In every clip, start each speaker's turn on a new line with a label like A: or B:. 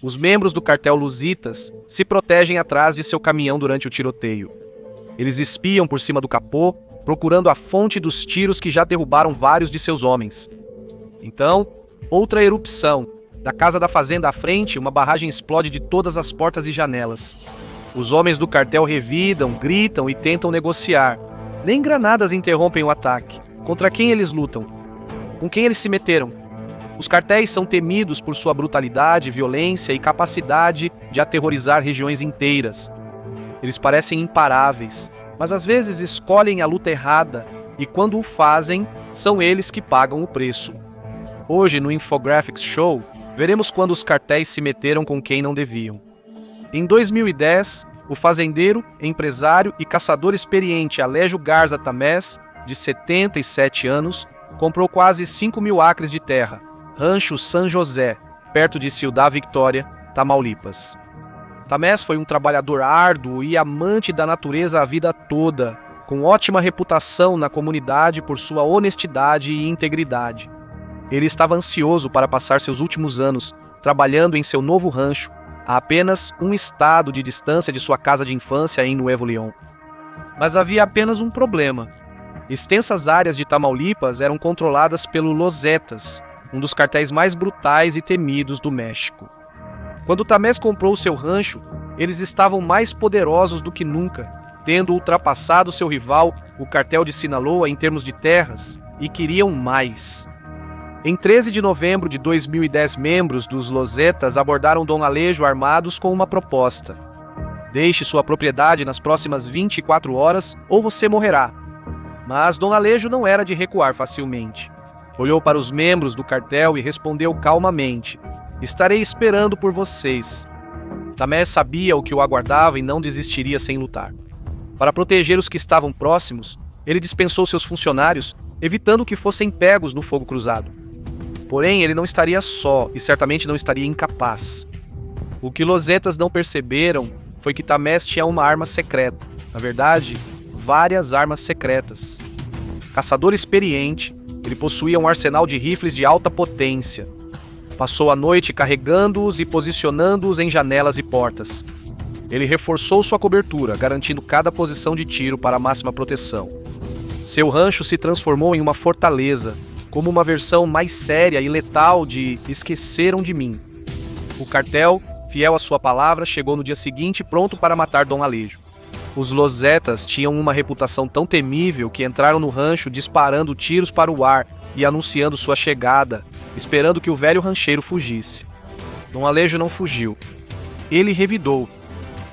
A: Os membros do cartel Luzitas se protegem atrás de seu caminhão durante o tiroteio. Eles espiam por cima do capô, procurando a fonte dos tiros que já derrubaram vários de seus homens. Então, outra erupção. Da casa da fazenda à frente, uma barragem explode de todas as portas e janelas. Os homens do cartel revidam, gritam e tentam negociar. Nem granadas interrompem o ataque. Contra quem eles lutam? Com quem eles se meteram? Os cartéis são temidos por sua brutalidade, violência e capacidade de aterrorizar regiões inteiras. Eles parecem imparáveis, mas às vezes escolhem a luta errada e quando o fazem, são eles que pagam o preço. Hoje, no Infographics Show, veremos quando os cartéis se meteram com quem não deviam. Em 2010, o fazendeiro, empresário e caçador experiente Alejo Garza Tamés, de 77 anos, comprou quase 5.000 acres de terra, Rancho San José, perto de Ciudad Victoria, Tamaulipas. Tamés foi um trabalhador árduo e amante da natureza a vida toda, com ótima reputação na comunidade por sua honestidade e integridade. Ele estava ansioso para passar seus últimos anos trabalhando em seu novo rancho, a apenas um estado de distância de sua casa de infância em Nuevo León. Mas havia apenas um problema. Extensas áreas de Tamaulipas eram controladas pelo Los Zetas, um dos cartéis mais brutais e temidos do México. Quando Tamés comprou seu rancho, eles estavam mais poderosos do que nunca, tendo ultrapassado seu rival, o cartel de Sinaloa, em termos de terras, e queriam mais. Em 13 de novembro de 2010, membros dos Los Zetas abordaram Dom Alejo armados com uma proposta. Deixe sua propriedade nas próximas 24 horas ou você morrerá. Mas Dom Alejo não era de recuar facilmente. Olhou para os membros do cartel e respondeu calmamente: estarei esperando por vocês. Tamés sabia o que o aguardava e não desistiria sem lutar. Para proteger os que estavam próximos, ele dispensou seus funcionários, evitando que fossem pegos no fogo cruzado. Porém, ele não estaria só e certamente não estaria incapaz. O que Los Zetas não perceberam foi que Tamés tinha uma arma secreta. Na verdade, várias armas secretas. Caçador experiente, ele possuía um arsenal de rifles de alta potência. Passou a noite carregando-os e posicionando-os em janelas e portas. Ele reforçou sua cobertura, garantindo cada posição de tiro para a máxima proteção. Seu rancho se transformou em uma fortaleza, como uma versão mais séria e letal de Esqueceram de Mim. O cartel, fiel à sua palavra, chegou no dia seguinte pronto para matar Dom Alejo. Os Los Zetas tinham uma reputação tão temível que entraram no rancho disparando tiros para o ar e anunciando sua chegada, esperando que o velho rancheiro fugisse. Dom Alejo não fugiu. Ele revidou.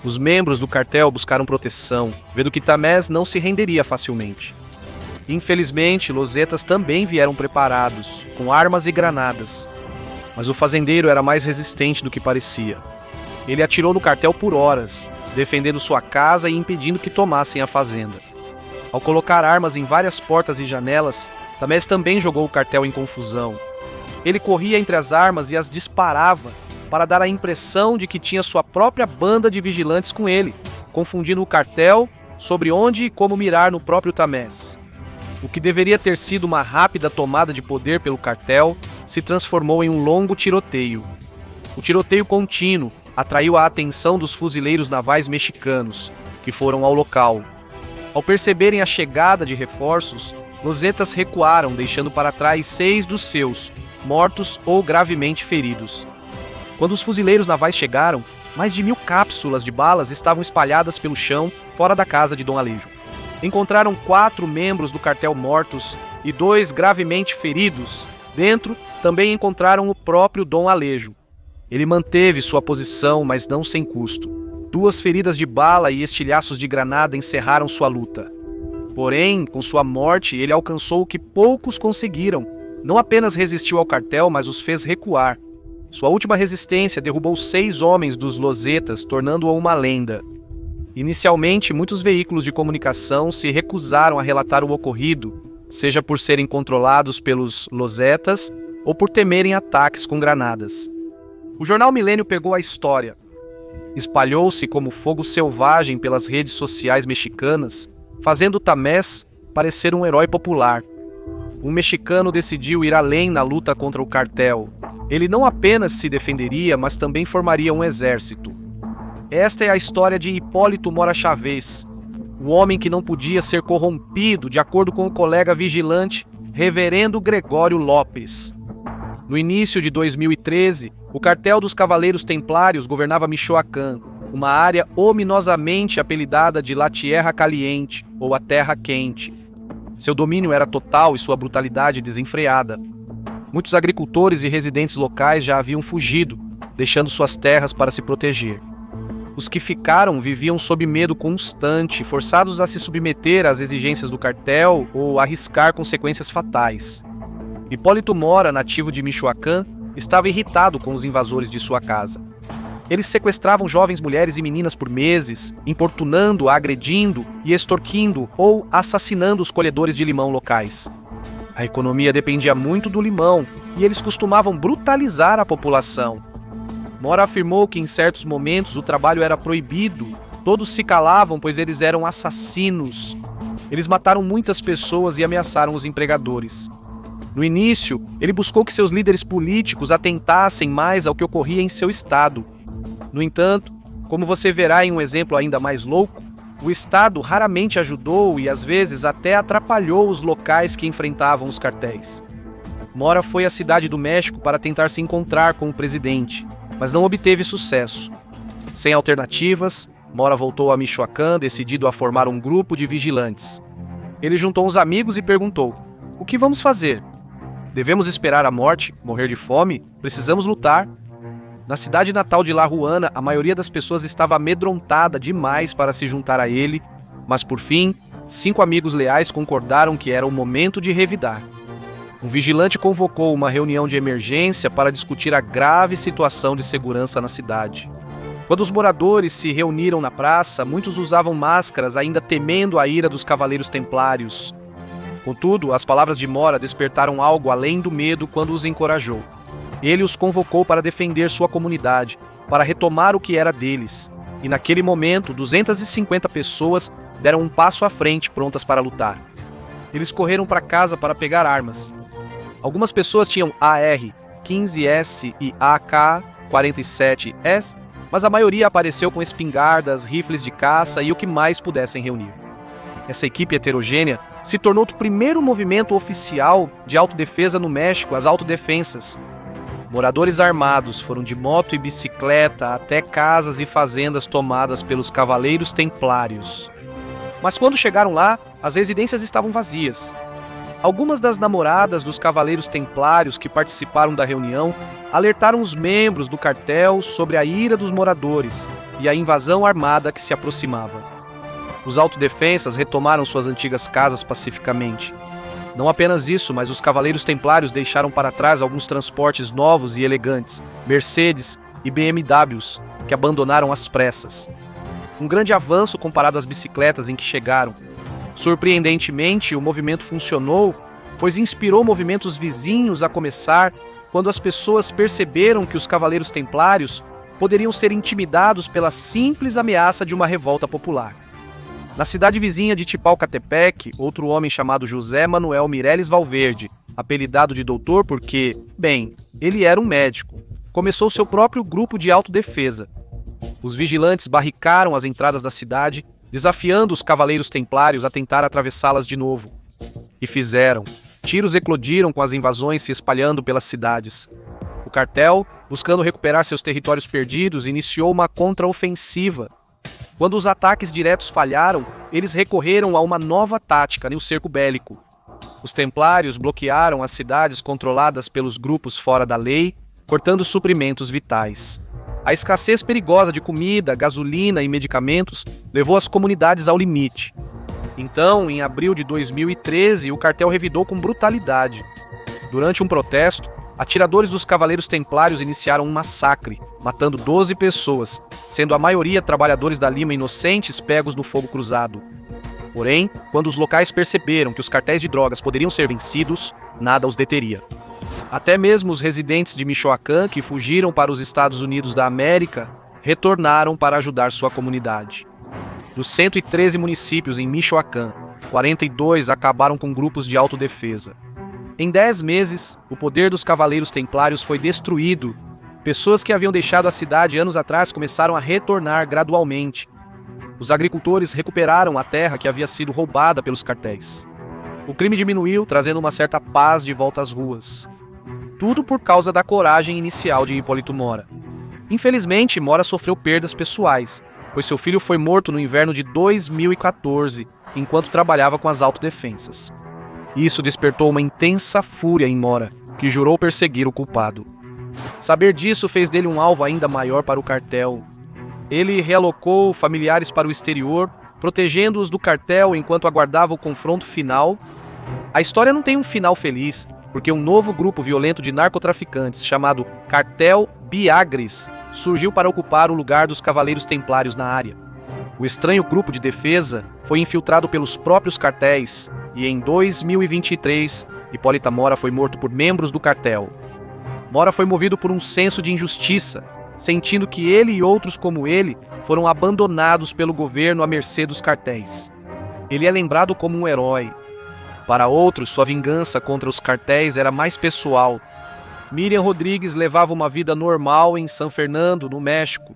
A: Os membros do cartel buscaram proteção, vendo que Tamés não se renderia facilmente. Infelizmente, Los Zetas também vieram preparados, com armas e granadas. Mas o fazendeiro era mais resistente do que parecia. Ele atirou no cartel por horas, defendendo sua casa e impedindo que tomassem a fazenda. Ao colocar armas em várias portas e janelas, Tamés também jogou o cartel em confusão. Ele corria entre as armas e as disparava para dar a impressão de que tinha sua própria banda de vigilantes com ele, confundindo o cartel sobre onde e como mirar no próprio Tamés. O que deveria ter sido uma rápida tomada de poder pelo cartel se transformou em um longo tiroteio. O tiroteio contínuo atraiu a atenção dos fuzileiros navais mexicanos, que foram ao local. Ao perceberem a chegada de reforços, Los Zetas recuaram, deixando para trás 6 dos seus, mortos ou gravemente feridos. Quando os fuzileiros navais chegaram, mais de 1.000 cápsulas de balas estavam espalhadas pelo chão, fora da casa de Dom Alejo. Encontraram 4 membros do cartel mortos e 2 gravemente feridos. Dentro, também encontraram o próprio Dom Alejo. Ele manteve sua posição, mas não sem custo. 2 feridas de bala e estilhaços de granada encerraram sua luta. Porém, com sua morte, ele alcançou o que poucos conseguiram. Não apenas resistiu ao cartel, mas os fez recuar. Sua última resistência derrubou 6 homens dos Los Zetas, tornando-o uma lenda. Inicialmente, muitos veículos de comunicação se recusaram a relatar o ocorrido, seja por serem controlados pelos Los Zetas ou por temerem ataques com granadas. O jornal Milênio pegou a história. Espalhou-se como fogo selvagem pelas redes sociais mexicanas, fazendo Tamés parecer um herói popular. Um mexicano decidiu ir além na luta contra o cartel. Ele não apenas se defenderia, mas também formaria um exército. Esta é a história de Hipólito Mora Chavez, o homem que não podia ser corrompido, de acordo com o colega vigilante Reverendo Gregório Lopes. No início de 2013, o cartel dos Cavaleiros Templários governava Michoacán, uma área ominosamente apelidada de La Tierra Caliente, ou a Terra Quente. Seu domínio era total e sua brutalidade desenfreada. Muitos agricultores e residentes locais já haviam fugido, deixando suas terras para se proteger. Os que ficaram viviam sob medo constante, forçados a se submeter às exigências do cartel ou arriscar consequências fatais. Hipólito Mora, nativo de Michoacán, estava irritado com os invasores de sua casa. Eles sequestravam jovens mulheres e meninas por meses, importunando, agredindo e extorquindo ou assassinando os colhedores de limão locais. A economia dependia muito do limão e eles costumavam brutalizar a população. Mora afirmou que em certos momentos o trabalho era proibido, todos se calavam pois eles eram assassinos. Eles mataram muitas pessoas e ameaçaram os empregadores. No início, ele buscou que seus líderes políticos atentassem mais ao que ocorria em seu estado. No entanto, como você verá em um exemplo ainda mais louco, o Estado raramente ajudou e às vezes até atrapalhou os locais que enfrentavam os cartéis. Mora foi à cidade do México para tentar se encontrar com o presidente, mas não obteve sucesso. Sem alternativas, Mora voltou a Michoacán decidido a formar um grupo de vigilantes. Ele juntou uns amigos e perguntou: "O que vamos fazer? Devemos esperar a morte, morrer de fome? Precisamos lutar?" Na cidade natal de La Ruana, a maioria das pessoas estava amedrontada demais para se juntar a ele, mas por fim, 5 amigos leais concordaram que era o momento de revidar. Um vigilante convocou uma reunião de emergência para discutir a grave situação de segurança na cidade. Quando os moradores se reuniram na praça, muitos usavam máscaras, ainda temendo a ira dos Cavaleiros Templários. Contudo, as palavras de Mora despertaram algo além do medo quando os encorajou. Ele os convocou para defender sua comunidade, para retomar o que era deles. E naquele momento, 250 pessoas deram um passo à frente, prontas para lutar. Eles correram para casa para pegar armas. Algumas pessoas tinham AR-15S e AK-47S, mas a maioria apareceu com espingardas, rifles de caça e o que mais pudessem reunir. Essa equipe heterogênea se tornou o primeiro movimento oficial de autodefesa no México, as autodefensas. Moradores armados foram de moto e bicicleta até casas e fazendas tomadas pelos Cavaleiros Templários. Mas quando chegaram lá, as residências estavam vazias. Algumas das namoradas dos Cavaleiros Templários que participaram da reunião alertaram os membros do cartel sobre a ira dos moradores e a invasão armada que se aproximava. Os autodefensas retomaram suas antigas casas pacificamente. Não apenas isso, mas os Cavaleiros Templários deixaram para trás alguns transportes novos e elegantes, Mercedes e BMWs, que abandonaram às pressas. Um grande avanço comparado às bicicletas em que chegaram. Surpreendentemente, o movimento funcionou, pois inspirou movimentos vizinhos a começar quando as pessoas perceberam que os Cavaleiros Templários poderiam ser intimidados pela simples ameaça de uma revolta popular. Na cidade vizinha de Tipalcatepec, outro homem chamado José Manuel Mireles Valverde, apelidado de doutor porque, bem, ele era um médico, começou seu próprio grupo de autodefesa. Os vigilantes barricaram as entradas da cidade, desafiando os Cavaleiros Templários a tentar atravessá-las de novo. E fizeram. Tiros eclodiram com as invasões se espalhando pelas cidades. O cartel, buscando recuperar seus territórios perdidos, iniciou uma contraofensiva. Quando os ataques diretos falharam, eles recorreram a uma nova tática, o cerco bélico. Os templários bloquearam as cidades controladas pelos grupos fora da lei, cortando suprimentos vitais. A escassez perigosa de comida, gasolina e medicamentos levou as comunidades ao limite. Então, em abril de 2013, o cartel revidou com brutalidade. Durante um protesto, atiradores dos Cavaleiros Templários iniciaram um massacre, matando 12 pessoas, sendo a maioria trabalhadores da Lima inocentes pegos no fogo cruzado. Porém, quando os locais perceberam que os cartéis de drogas poderiam ser vencidos, nada os deteria. Até mesmo os residentes de Michoacán, que fugiram para os Estados Unidos da América, retornaram para ajudar sua comunidade. Dos 113 municípios em Michoacán, 42 acabaram com grupos de autodefesa. Em 10 meses, o poder dos Cavaleiros Templários foi destruído. Pessoas que haviam deixado a cidade anos atrás começaram a retornar gradualmente. Os agricultores recuperaram a terra que havia sido roubada pelos cartéis. O crime diminuiu, trazendo uma certa paz de volta às ruas. Tudo por causa da coragem inicial de Hipólito Mora. Infelizmente, Mora sofreu perdas pessoais, pois seu filho foi morto no inverno de 2014, enquanto trabalhava com as autodefensas. Isso despertou uma intensa fúria em Mora, que jurou perseguir o culpado. Saber disso fez dele um alvo ainda maior para o cartel. Ele realocou familiares para o exterior, protegendo-os do cartel enquanto aguardava o confronto final. A história não tem um final feliz, porque um novo grupo violento de narcotraficantes, chamado Cartel Biagres, surgiu para ocupar o lugar dos Cavaleiros Templários na área. O estranho grupo de defesa foi infiltrado pelos próprios cartéis e em 2023, Hipólito Mora foi morto por membros do cartel. Mora foi movido por um senso de injustiça, sentindo que ele e outros como ele foram abandonados pelo governo à mercê dos cartéis. Ele é lembrado como um herói. Para outros, sua vingança contra os cartéis era mais pessoal. Miriam Rodrigues levava uma vida normal em San Fernando, no México.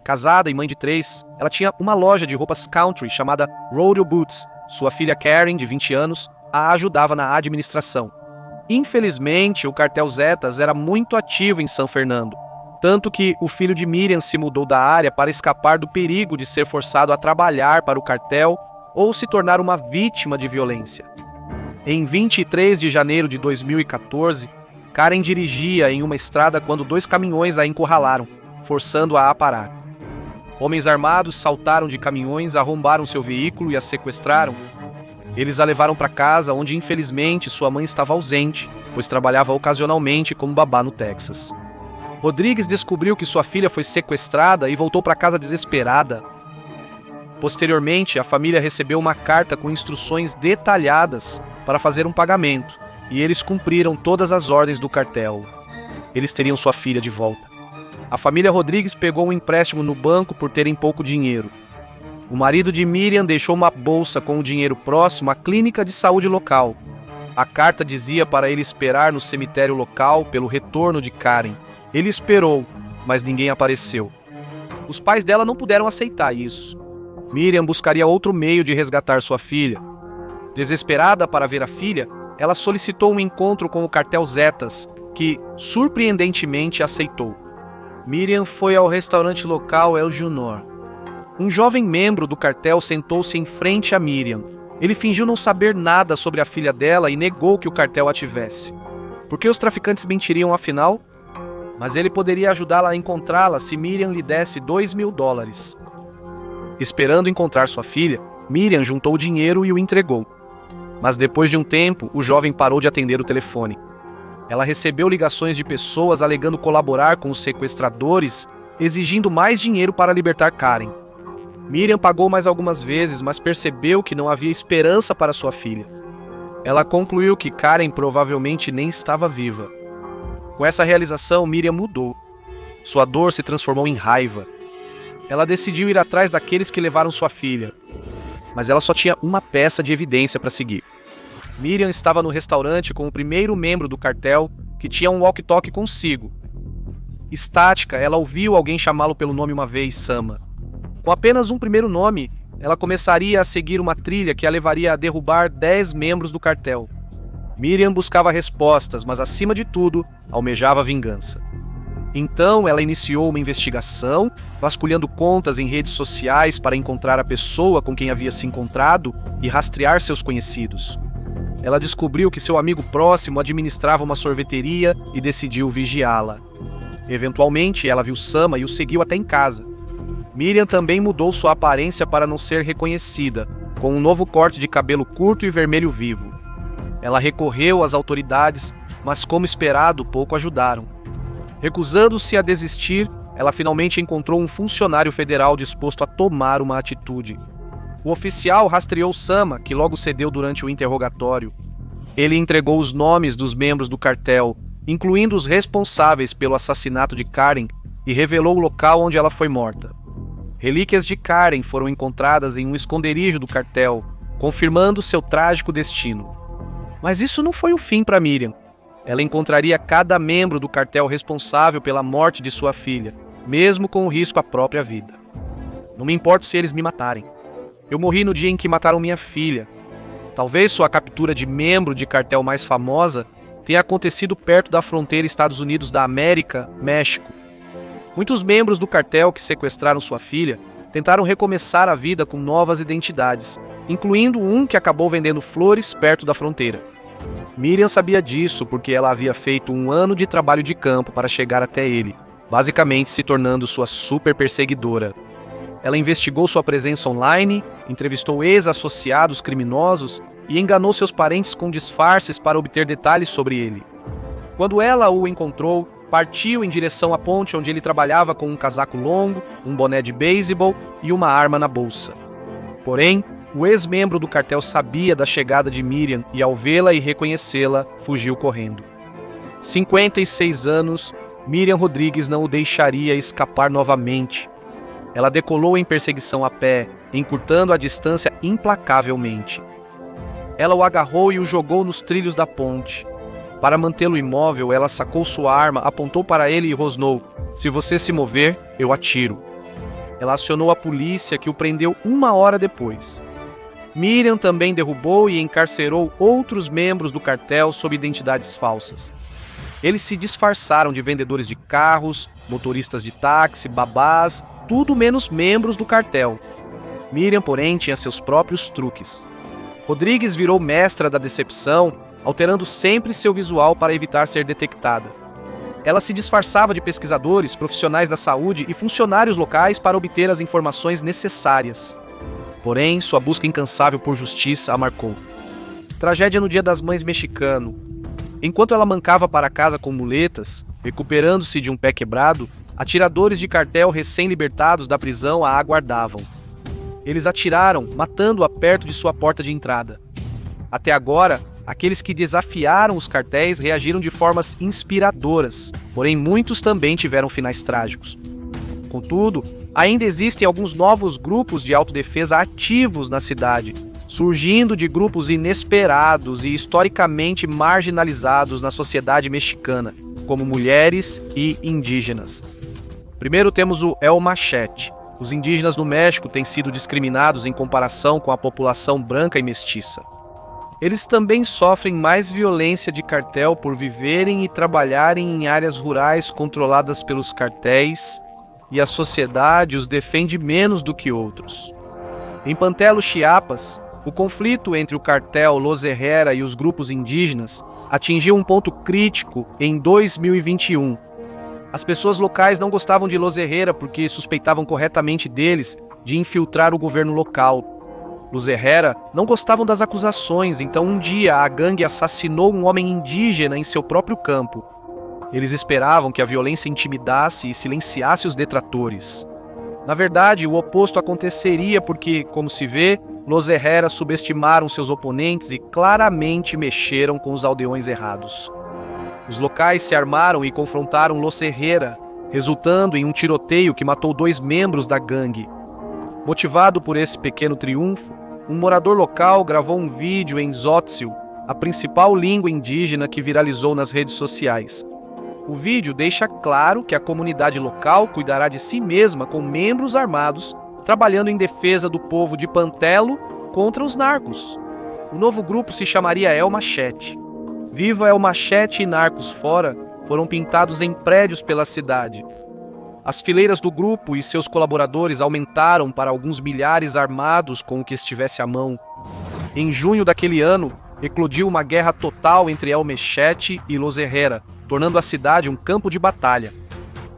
A: Casada e mãe de 3, ela tinha uma loja de roupas country chamada Rodeo Boots. Sua filha Karen, de 20 anos, a ajudava na administração. Infelizmente, o cartel Zetas era muito ativo em San Fernando, tanto que o filho de Miriam se mudou da área para escapar do perigo de ser forçado a trabalhar para o cartel ou se tornar uma vítima de violência. Em 23 de janeiro de 2014, Karen dirigia em uma estrada quando 2 caminhões a encurralaram, forçando-a a parar. Homens armados saltaram de caminhões, arrombaram seu veículo e a sequestraram. Eles a levaram para casa, onde infelizmente sua mãe estava ausente, pois trabalhava ocasionalmente como babá no Texas. Rodrigues descobriu que sua filha foi sequestrada e voltou para casa desesperada. Posteriormente, a família recebeu uma carta com instruções detalhadas para fazer um pagamento, e eles cumpriram todas as ordens do cartel. Eles teriam sua filha de volta. A família Rodrigues pegou um empréstimo no banco por terem pouco dinheiro. O marido de Miriam deixou uma bolsa com o dinheiro próximo à clínica de saúde local. A carta dizia para ele esperar no cemitério local pelo retorno de Karen. Ele esperou, mas ninguém apareceu. Os pais dela não puderam aceitar isso. Miriam buscaria outro meio de resgatar sua filha. Desesperada para ver a filha, ela solicitou um encontro com o cartel Zetas, que, surpreendentemente, aceitou. Miriam foi ao restaurante local El Junor. Um jovem membro do cartel sentou-se em frente a Miriam. Ele fingiu não saber nada sobre a filha dela e negou que o cartel a tivesse. Por que os traficantes mentiriam afinal? Mas ele poderia ajudá-la a encontrá-la se Miriam lhe desse $2.000. Esperando encontrar sua filha, Miriam juntou o dinheiro e o entregou. Mas depois de um tempo, o jovem parou de atender o telefone. Ela recebeu ligações de pessoas alegando colaborar com os sequestradores, exigindo mais dinheiro para libertar Karen. Miriam pagou mais algumas vezes, mas percebeu que não havia esperança para sua filha. Ela concluiu que Karen provavelmente nem estava viva. Com essa realização, Miriam mudou. Sua dor se transformou em raiva. Ela decidiu ir atrás daqueles que levaram sua filha, mas ela só tinha uma peça de evidência para seguir. Miriam estava no restaurante com o primeiro membro do cartel, que tinha um walkie-talkie consigo. Estática, ela ouviu alguém chamá-lo pelo nome uma vez, Sama. Com apenas um primeiro nome, ela começaria a seguir uma trilha que a levaria a derrubar 10 membros do cartel. Miriam buscava respostas, mas acima de tudo, almejava vingança. Então ela iniciou uma investigação, vasculhando contas em redes sociais para encontrar a pessoa com quem havia se encontrado e rastrear seus conhecidos. Ela descobriu que seu amigo próximo administrava uma sorveteria e decidiu vigiá-la. Eventualmente, ela viu Sama e o seguiu até em casa. Miriam também mudou sua aparência para não ser reconhecida, com um novo corte de cabelo curto e vermelho vivo. Ela recorreu às autoridades, mas como esperado, pouco ajudaram. Recusando-se a desistir, ela finalmente encontrou um funcionário federal disposto a tomar uma atitude. O oficial rastreou Sama, que logo cedeu durante o interrogatório. Ele entregou os nomes dos membros do cartel, incluindo os responsáveis pelo assassinato de Karen, e revelou o local onde ela foi morta. Relíquias de Karen foram encontradas em um esconderijo do cartel, confirmando seu trágico destino. Mas isso não foi o fim para Miriam. Ela encontraria cada membro do cartel responsável pela morte de sua filha, mesmo com o risco à própria vida. Não me importo se eles me matarem. Eu morri no dia em que mataram minha filha. Talvez sua captura de membro de cartel mais famosa tenha acontecido perto da fronteira Estados Unidos da América, México. Muitos membros do cartel que sequestraram sua filha tentaram recomeçar a vida com novas identidades, incluindo um que acabou vendendo flores perto da fronteira. Miriam sabia disso porque ela havia feito 1 ano de trabalho de campo para chegar até ele, basicamente se tornando sua super perseguidora. Ela investigou sua presença online, entrevistou ex-associados criminosos e enganou seus parentes com disfarces para obter detalhes sobre ele. Quando ela o encontrou, partiu em direção à ponte onde ele trabalhava com um casaco longo, um boné de beisebol e uma arma na bolsa. Porém, o ex-membro do cartel sabia da chegada de Miriam e, ao vê-la e reconhecê-la, fugiu correndo. 56 anos, Miriam Rodrigues não o deixaria escapar novamente. Ela decolou em perseguição a pé, encurtando a distância implacavelmente. Ela o agarrou e o jogou nos trilhos da ponte. Para mantê-lo imóvel, ela sacou sua arma, apontou para ele e rosnou: "Se você se mover, eu atiro." Ela acionou a polícia, que o prendeu 1 hora depois. Miriam também derrubou e encarcerou outros membros do cartel sob identidades falsas. Eles se disfarçaram de vendedores de carros, motoristas de táxi, babás, tudo menos membros do cartel. Miriam, porém, tinha seus próprios truques. Rodrigues virou mestra da decepção, alterando sempre seu visual para evitar ser detectada. Ela se disfarçava de pesquisadores, profissionais da saúde e funcionários locais para obter as informações necessárias. Porém, sua busca incansável por justiça a marcou. Tragédia no Dia das Mães mexicano. Enquanto ela mancava para casa com muletas, recuperando-se de um pé quebrado, atiradores de cartel recém-libertados da prisão a aguardavam. Eles atiraram, matando-a perto de sua porta de entrada. Até agora, aqueles que desafiaram os cartéis reagiram de formas inspiradoras, porém muitos também tiveram finais trágicos. Contudo, ainda existem alguns novos grupos de autodefesa ativos na cidade, surgindo de grupos inesperados e historicamente marginalizados na sociedade mexicana, como mulheres e indígenas. Primeiro temos o El Machete. Os indígenas no México têm sido discriminados em comparação com a população branca e mestiça. Eles também sofrem mais violência de cartel por viverem e trabalharem em áreas rurais controladas pelos cartéis, e a sociedade os defende menos do que outros. Em Pantelo, Chiapas, o conflito entre o cartel Los Herrera e os grupos indígenas atingiu um ponto crítico em 2021. As pessoas locais não gostavam de Los Herrera porque suspeitavam corretamente deles de infiltrar o governo local. Los Herrera não gostavam das acusações, então um dia a gangue assassinou um homem indígena em seu próprio campo. Eles esperavam que a violência intimidasse e silenciasse os detratores. Na verdade, o oposto aconteceria porque, como se vê, Los Herrera subestimaram seus oponentes e claramente mexeram com os aldeões errados. Os locais se armaram e confrontaram Los Herrera, resultando em um tiroteio que matou 2 membros da gangue. Motivado por esse pequeno triunfo, um morador local gravou um vídeo em Tzotzil, a principal língua indígena que viralizou nas redes sociais. O vídeo deixa claro que a comunidade local cuidará de si mesma com membros armados, trabalhando em defesa do povo de Pantelo contra os narcos. O novo grupo se chamaria El Machete. Viva El Machete e Narcos Fora foram pintados em prédios pela cidade. As fileiras do grupo e seus colaboradores aumentaram para alguns milhares armados com o que estivesse à mão. Em junho daquele ano, eclodiu uma guerra total entre El Machete e Los Herrera, tornando a cidade um campo de batalha.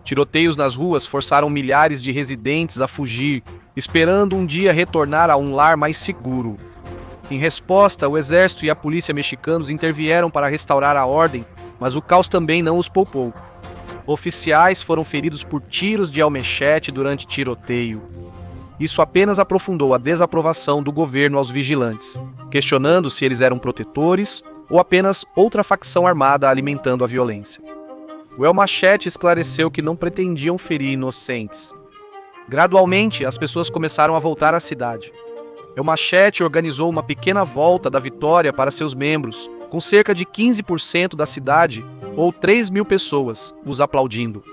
A: Tiroteios nas ruas forçaram milhares de residentes a fugir, esperando um dia retornar a um lar mais seguro. Em resposta, o exército e a polícia mexicanos intervieram para restaurar a ordem, mas o caos também não os poupou. Oficiais foram feridos por tiros de El Machete durante tiroteio. Isso apenas aprofundou a desaprovação do governo aos vigilantes, questionando se eles eram protetores ou apenas outra facção armada alimentando a violência. O El Machete esclareceu que não pretendiam ferir inocentes. Gradualmente, as pessoas começaram a voltar à cidade. El Machete organizou uma pequena volta da vitória para seus membros, com cerca de 15% da cidade, ou 3.000 pessoas, os aplaudindo.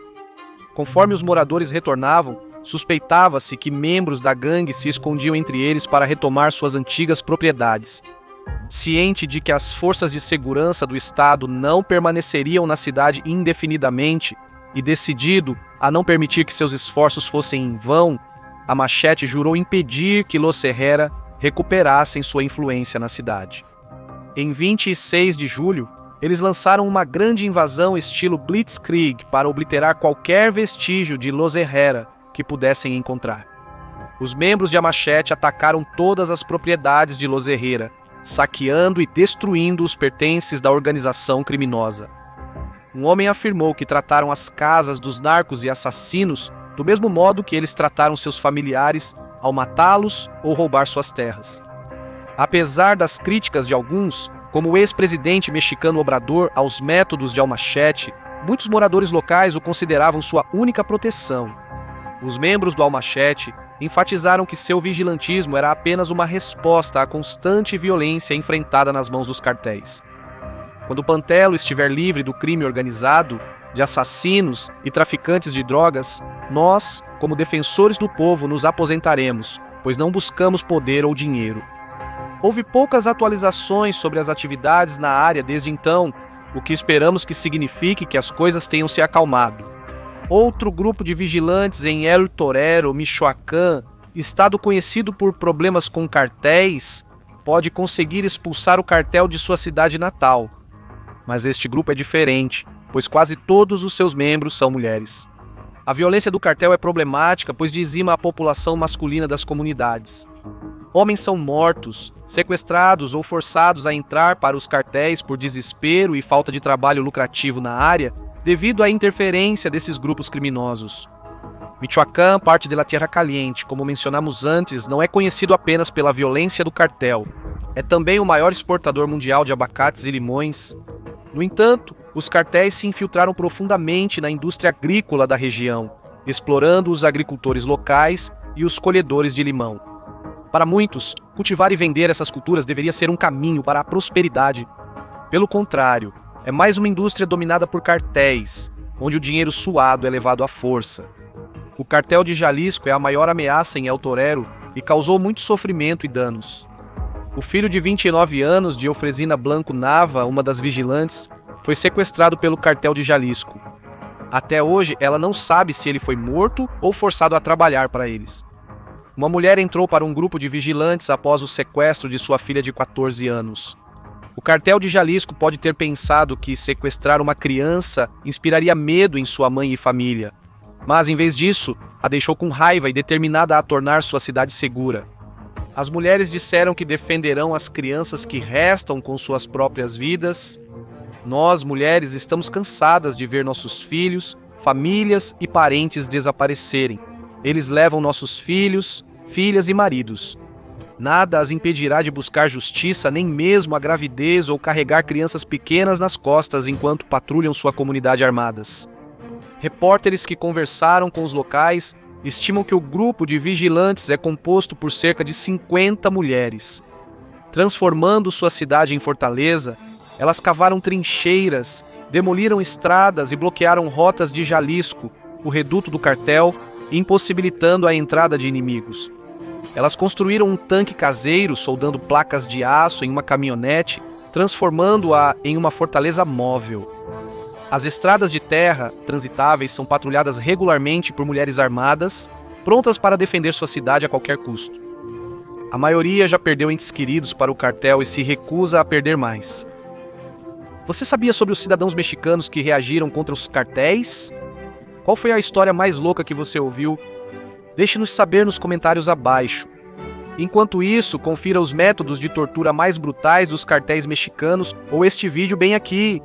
A: Conforme os moradores retornavam, suspeitava-se que membros da gangue se escondiam entre eles para retomar suas antigas propriedades. Ciente de que as forças de segurança do estado não permaneceriam na cidade indefinidamente e decidido a não permitir que seus esforços fossem em vão, a Machete jurou impedir que Los Herrera recuperassem sua influência na cidade. Em 26 de julho, eles lançaram uma grande invasão estilo Blitzkrieg para obliterar qualquer vestígio de Los Herrera que pudessem encontrar. Os membros de A Machete atacaram todas as propriedades de Los Herrera, saqueando e destruindo os pertences da organização criminosa. Um homem afirmou que trataram as casas dos narcos e assassinos do mesmo modo que eles trataram seus familiares ao matá-los ou roubar suas terras. Apesar das críticas de alguns, como o ex-presidente mexicano Obrador aos métodos de Al Machete, muitos moradores locais o consideravam sua única proteção. Os membros do Al Machete enfatizaram que seu vigilantismo era apenas uma resposta à constante violência enfrentada nas mãos dos cartéis. Quando Pantelo estiver livre do crime organizado, de assassinos e traficantes de drogas, nós, como defensores do povo, nos aposentaremos, pois não buscamos poder ou dinheiro. Houve poucas atualizações sobre as atividades na área desde então, o que esperamos que signifique que as coisas tenham se acalmado. Outro grupo de vigilantes em El Torero, Michoacán, estado conhecido por problemas com cartéis, pode conseguir expulsar o cartel de sua cidade natal. Mas este grupo é diferente, pois quase todos os seus membros são mulheres. A violência do cartel é problemática, pois dizima a população masculina das comunidades. Homens são mortos, sequestrados ou forçados a entrar para os cartéis por desespero e falta de trabalho lucrativo na área, devido à interferência desses grupos criminosos. Michoacán, parte de la Tierra Caliente, como mencionamos antes, não é conhecido apenas pela violência do cartel. É também o maior exportador mundial de abacates e limões. No entanto, os cartéis se infiltraram profundamente na indústria agrícola da região, explorando os agricultores locais e os colhedores de limão. Para muitos, cultivar e vender essas culturas deveria ser um caminho para a prosperidade. Pelo contrário, é mais uma indústria dominada por cartéis, onde o dinheiro suado é levado à força. O cartel de Jalisco é a maior ameaça em El Torero e causou muito sofrimento e danos. O filho de 29 anos de Eufresina Blanco Nava, uma das vigilantes, foi sequestrado pelo cartel de Jalisco. Até hoje, ela não sabe se ele foi morto ou forçado a trabalhar para eles. Uma mulher entrou para um grupo de vigilantes após o sequestro de sua filha de 14 anos. O cartel de Jalisco pode ter pensado que sequestrar uma criança inspiraria medo em sua mãe e família, mas em vez disso, a deixou com raiva e determinada a tornar sua cidade segura. As mulheres disseram que defenderão as crianças que restam com suas próprias vidas. Nós, mulheres, estamos cansadas de ver nossos filhos, famílias e parentes desaparecerem. Eles levam nossos filhos, filhas e maridos. Nada as impedirá de buscar justiça, nem mesmo a gravidez ou carregar crianças pequenas nas costas enquanto patrulham sua comunidade armadas. Repórteres que conversaram com os locais estimam que o grupo de vigilantes é composto por cerca de 50 mulheres. Transformando sua cidade em fortaleza, elas cavaram trincheiras, demoliram estradas e bloquearam rotas de Jalisco, o reduto do cartel, impossibilitando a entrada de inimigos. Elas construíram um tanque caseiro, soldando placas de aço em uma caminhonete, transformando-a em uma fortaleza móvel. As estradas de terra transitáveis são patrulhadas regularmente por mulheres armadas, prontas para defender sua cidade a qualquer custo. A maioria já perdeu entes queridos para o cartel e se recusa a perder mais. Você sabia sobre os cidadãos mexicanos que reagiram contra os cartéis? Qual foi a história mais louca que você ouviu? Deixe-nos saber nos comentários abaixo. Enquanto isso, confira os métodos de tortura mais brutais dos cartéis mexicanos ou este vídeo bem aqui.